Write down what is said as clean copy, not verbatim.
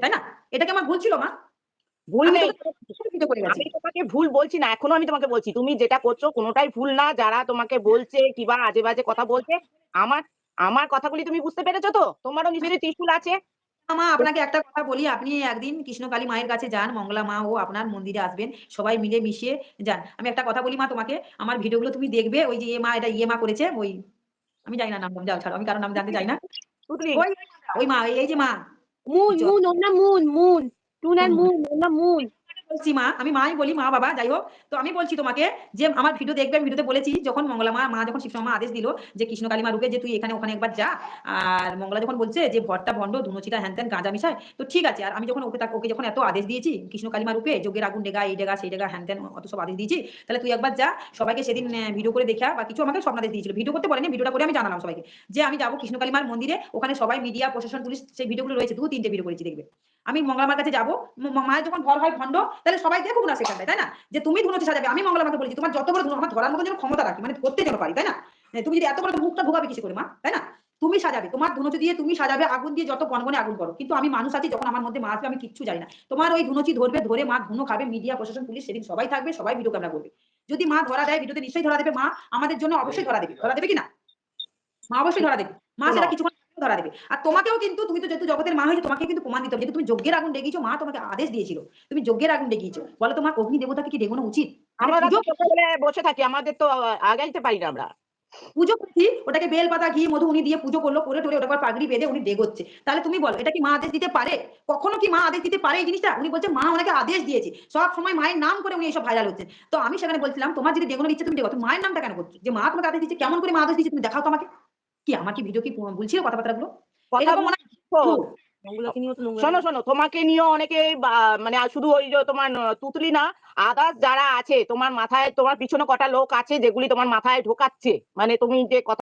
তাই না? এটা কি আমার ভুল ছিল মা? ভুল আমি নেই। তোকে ভিডিও করে গেছি। আমি তোমাকে ভুল বলছি না। এখনো আমি তোমাকে বলছি, তুমি যেটা করছো কোনটাই ভুল না। যারা তোমাকে বলছে কিংবা আজে-বাজে কথা বলছে, আমার আমার কথাগুলি তুমি বুঝতে পেরেছো তো? তোমারও নিশ্চয়ই ত্রিশূল আছে। মা আপনাকে একটা কথা বলি, আপনি একদিন কৃষ্ণকালী মায়ের কাছে যান, মঙ্গলা মা ও আপনার মন্দিরে আসবেন। সবাই মিলে মিশিয়ে যান। আমি একটা কথা বলি মা তোমাকে, আমার ভিডিওগুলো তুমি দেখবে, ওই যে মা এটা মা করেছে, ওই আমি জানি না নাম যাও ছাড়ো। আমি কারো নাম জানতে চাই না। পুতলি। ওই মা, এই যে মা। মুন, জ মুন, ওর নাম মুন, মুন। টুনার মুন, ওর নাম মুন। বলছি মা, আমি মাই বলি, মা বাবা যাই হোক। তো আমি বলছি তোমাকে যে আমার ভিডিও দেখবে, আমি ভিডিওতে বলেছি যখন মঙ্গলা মা যখন শিবসমা মা আদেশ দিল যে কৃষ্ণকালী মা রূপে যে তুই এখানে ওখানে একবার যা। আর মঙ্গলা যখন বলছে যে ভট্টা ভণ্ড ধুনুচিটা হ্যান-ত্যান গাঁজা মিশায়। তো ঠিক আছে। আর আমি যখন ওকে যখন এত আদেশ দিয়েছি কৃষ্ণকালী মা রূপে যজ্ঞের আগুন ডেগা, এই ডেগা, সেই ডেগা, হ্যান-ত্যান অত সব আদেশ দিয়েছি। তাহলে তুই একবার যা। সবাইকে সেদিন ভিডিও করে দেখা বা কিছু আমাকে স্বপ্নাদেশ দিয়েছিল। ভিডিও করতে বলেনি, ভিডিওটা করে আমি জানালাম সবাইকে। যে আমি যাবো কৃষ্ণকালী মার মন্দিরে, ওখানে সবাই মিডিয়া, প্রশাসন, পুলিশ সেই ভিডিওগুলো রয়েছে। ২-৩ টে ভিডিও করেছি দেখবে। আমি মঙ্গলা মার কাছে যাবো। মায়ের যখন ভর হয় ভণ্ড, তাহলে সবাই দেখুক না সেখানটায়, তাই না? যে তুমি ধুনুচি সাজাবে। আমি মঙ্গলা মাকে বলেছি তোমার যত বড় ধুনো আমার ধরার মতো যেন ক্ষমতা রাখি, মানে ধরতে যেন পারি, তাই না? তুমি যদি এত বড় মুখটা ঢোকাবে কিসে করে মা, তাই না? তুমি সাজাবে, তোমার ধুনুচি দিয়ে তুমি সাজাবে, আগুন দিয়ে যত গনগনে আগুন করো। কিন্তু আমি মানুষ আছি, যখন আমার মধ্যে মা আসবে আমি কিচ্ছু জানি না। তোমার ওই ধুনুচি ধরবে, ধরে মা ধুনো খাবে, মিডিয়া, প্রশাসন, পুলিশ সেদিন সবাই থাকবে, সবাই ভিডিও ক্যামেরা করবে। যদি মা ধরা দেয়, ভিডিওতে নিশ্চয়ই ধরা দেবে। মা আমাদের জন্য অবশ্যই ধরা দেবে। ধরা দেবে কিনা? মা অবশ্যই ধরা দেবে। মা শোনো, সেটা কিছুক্ষণ ধরা দেবে। আর তোমাকেও কিন্তু, তুমি তো যেহেতু জগতের মা হয়েছে, তোমাকে কিন্তু প্রমাণ দিতে হবে যে তুমি যজ্ঞের আগুন ডেগিয়েছো। মা তোমাকে আদেশ দিয়েছিল। তুমি যজ্ঞের আগুন ডেগিয়েছো। বলো তো মা, অগ্নি দেবতাকে কি ডেগোনো উচিত? আরে আমরা তো পুজো চোখে বলে বসে থাকি। আমাদের তো আগাইতে পারি না আমরা। পুজো করছি, ওটাকে বেল পাতা, ঘি, মধু উনি দিয়ে পুজো করলো, করে টরে ওটার পর পাগড়ি বেঁধে উনি ডেগোচ্ছে। তাহলে তুমি বলো এটা কি মা আদেশ দিতে পারে? কখনো কি মা আদেশ দিতে পারে এই জিনিসটা? উনি বলছে মা ওনাকে আদেশ দিয়েছে। সব সময় মায়ের নাম করে উনি এইসব ভাইরাল হচ্ছেন। তো আমি সেখানে বলছিলাম তোমার যদি ডেগোনোর ইচ্ছে তুমি ডেগো। তুমি মায়ের নামটা কেন করছো? যে মা তোমাকে আদেশ দিচ্ছে, কেমন করে মা আদেশ দিচ্ছে তুমি দেখাও তো আমাকে। কি আমার কি ভিডিও কি ভুল ছিল কথাবার্তাগুলো? কথা এরকম মনে হয় বুঝছো? নোংরাকে নিয়েও তো নোংরা শোনো, শোনো, তোমাকে নিয়েও অনেকে মানে শুধু ওই যে তোমার তুতলি না, আদার্স যারা আছে তোমার মাথায়, তোমার পিছনে কটা লোক আছে যেগুলি তোমার মাথায় ঢোকাচ্ছে। মানে তুমি যে কথা